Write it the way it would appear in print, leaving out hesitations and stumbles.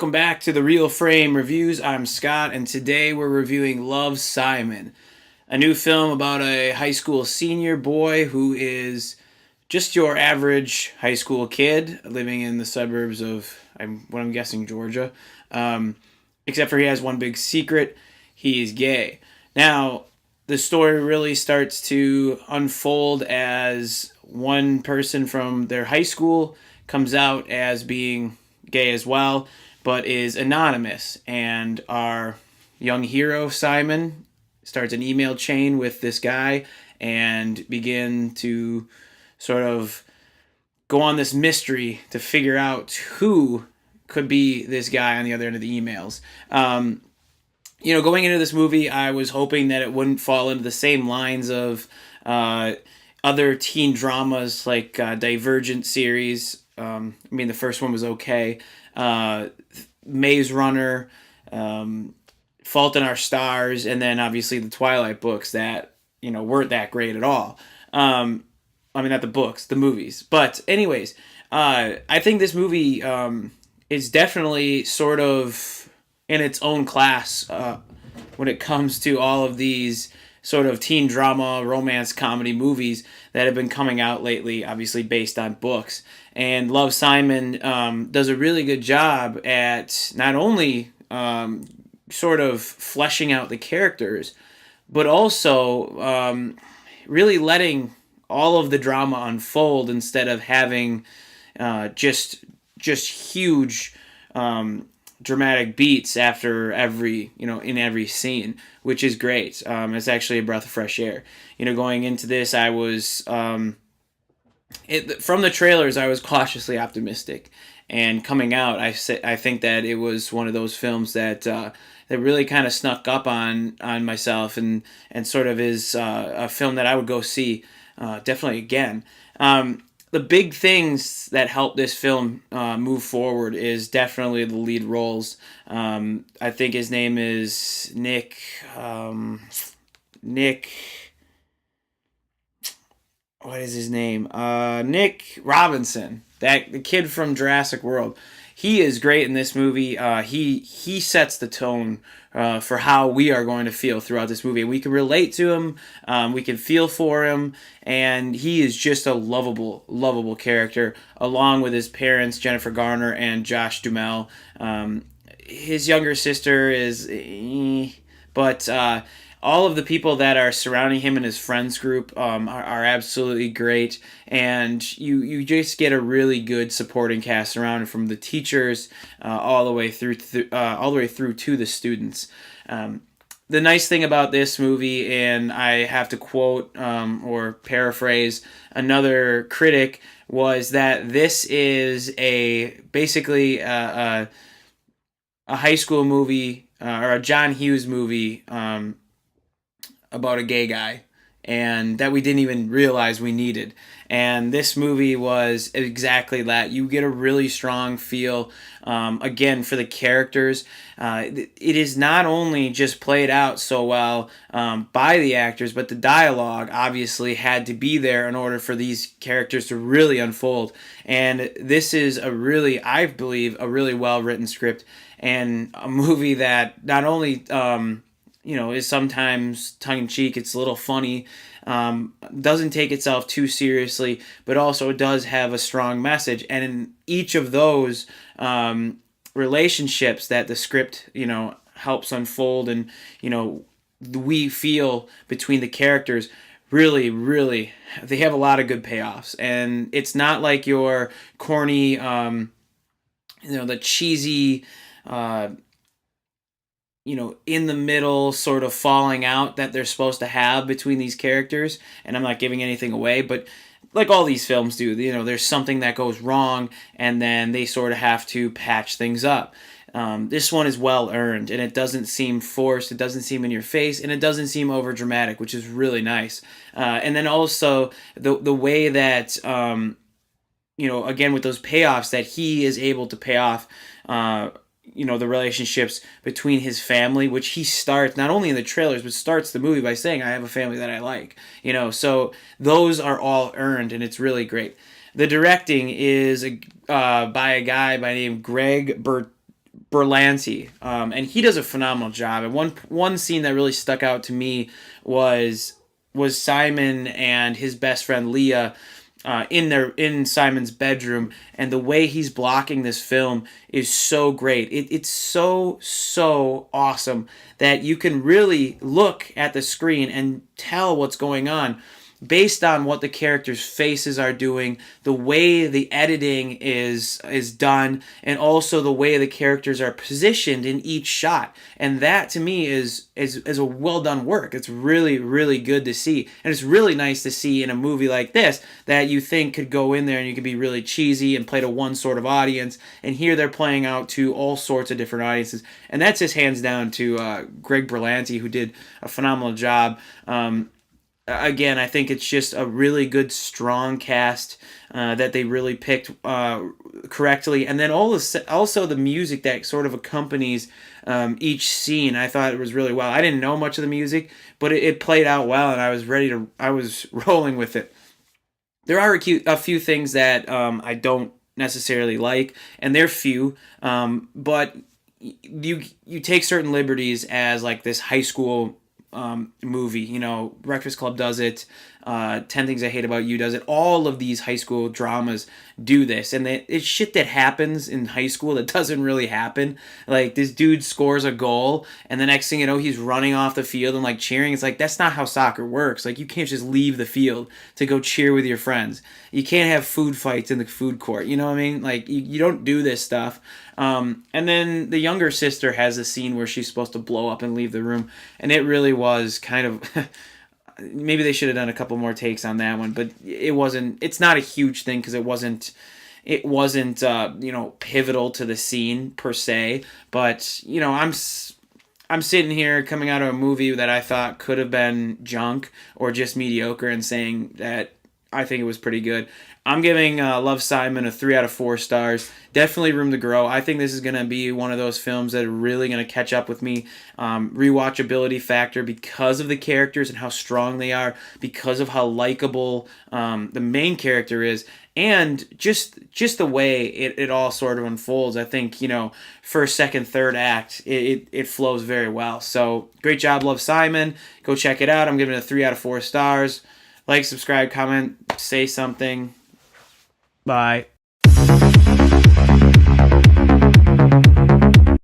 welcome back to the Real Frame Reviews. I'm Scott, and today we're reviewing Love, Simon, a new film about a high school senior boy who is just your average high school kid living in the suburbs of, what I'm guessing, Georgia. Um, Except for he has one big secret: he is gay. Now, the story really starts to unfold as one person from their high school comes out as being gay as well, but is anonymous. And our young hero, Simon, starts an email chain with this guy and begin to sort of go on this mystery to figure out who could be this guy on the other end of the emails. Going into this movie, I was hoping that it wouldn't fall into the same lines of other teen dramas like Divergent series. The first one was okay. Maze Runner, Fault in Our Stars, and then obviously the Twilight books that weren't that great at all. Not the books, the movies. But anyways, I think this movie is definitely sort of in its own class when it comes to all of these sort of teen drama, romance, comedy movies that have been coming out lately, obviously based on books. And Love, Simon does a really good job at not only sort of fleshing out the characters, but also really letting all of the drama unfold instead of having just huge dramatic beats after every in every scene, which is great. It's actually a breath of fresh air. Going into this, I was from the trailers, I was cautiously optimistic, and coming out, I think that it was one of those films that really kind of snuck up on myself, and sort of is a film that I would go see definitely again. The big things that help this film move forward is definitely the lead roles. I think his name is Nick. What is his name? Nick Robinson. The kid from Jurassic World. He is great in this movie. He sets the tone for how we are going to feel throughout this movie. We can relate to him. We can feel for him, and he is just a lovable character, along with his parents, Jennifer Garner and Josh Duhamel. His younger sister is, but all of the people that are surrounding him and his friends group are absolutely great, and you just get a really good supporting cast around, from the teachers all the way through to the students. The nice thing about this movie, and I have to quote or paraphrase another critic, was that this is basically a high school movie or a John Hughes movie about a gay guy, and that we didn't even realize we needed. And this movie was exactly that. You get a really strong feel, again, for the characters. It is not only just played out so well by the actors, but the dialogue obviously had to be there in order for these characters to really unfold. And this is I believe, a really well-written script, and a movie that not only is sometimes tongue-in-cheek, it's a little funny, doesn't take itself too seriously, but also does have a strong message. And in each of those relationships that the script, helps unfold, and, we feel between the characters, really, they have a lot of good payoffs. And it's not like your corny, the cheesy, in the middle sort of falling out that they're supposed to have between these characters. And I'm not giving anything away, but like all these films do, there's something that goes wrong, and then they sort of have to patch things up. This one is well earned, and it doesn't seem forced, it doesn't seem in your face, and it doesn't seem over dramatic, which is really nice. And then also the way that, again, with those payoffs, that he is able to pay off the relationships between his family, which he starts not only in the trailers, but starts the movie by saying, I have a family that I like. So those are all earned, and it's really great. The directing is by a guy by the name Greg Berlanti, and he does a phenomenal job. And one scene that really stuck out to me was Simon and his best friend Leah in Simon's bedroom, and the way he's blocking this film is so great. It's so awesome that you can really look at the screen and tell what's going on based on what the characters' faces are doing, the way the editing is done, and also the way the characters are positioned in each shot. And that to me is a well done work. It's really good to see, and it's really nice to see in a movie like this that you think could go in there and you could be really cheesy and play to one sort of audience, and here they're playing out to all sorts of different audiences. And that's just hands down to Greg Berlanti, who did a phenomenal job. Again, I think it's just a really good, strong cast that they really picked correctly. And then also the music that sort of accompanies each scene, I thought it was really well. I didn't know much of the music, but it played out well, and I was rolling with it. There are a few things that I don't necessarily like, and they're few, but you take certain liberties as like this high school movie. You know, Breakfast Club does it. 10 Things I Hate About You does it. All of these high school dramas do this, and it's shit that happens in high school that doesn't really happen. Like, this dude scores a goal, and the next thing you know, he's running off the field and like cheering. It's like, that's not how soccer works. Like, you can't just leave the field to go cheer with your friends. You can't have food fights in the food court. You know what I mean? Like, you don't do this stuff. And then the younger sister has a scene where she's supposed to blow up and leave the room, and it really was kind of maybe they should have done a couple more takes on that one, but it's not a huge thing because it wasn't pivotal to the scene per se. But I'm sitting here coming out of a movie that I thought could have been junk or just mediocre and saying that I think it was pretty good. I'm giving Love, Simon a 3 out of 4 stars. Definitely room to grow. I think this is going to be one of those films that are really going to catch up with me. Rewatchability factor because of the characters and how strong they are, because of how likable the main character is, and just the way it all sort of unfolds. I think, first, second, third act, it flows very well. So great job, Love, Simon. Go check it out. I'm giving it a 3 out of 4 stars. Like, subscribe, comment, say something. Bye.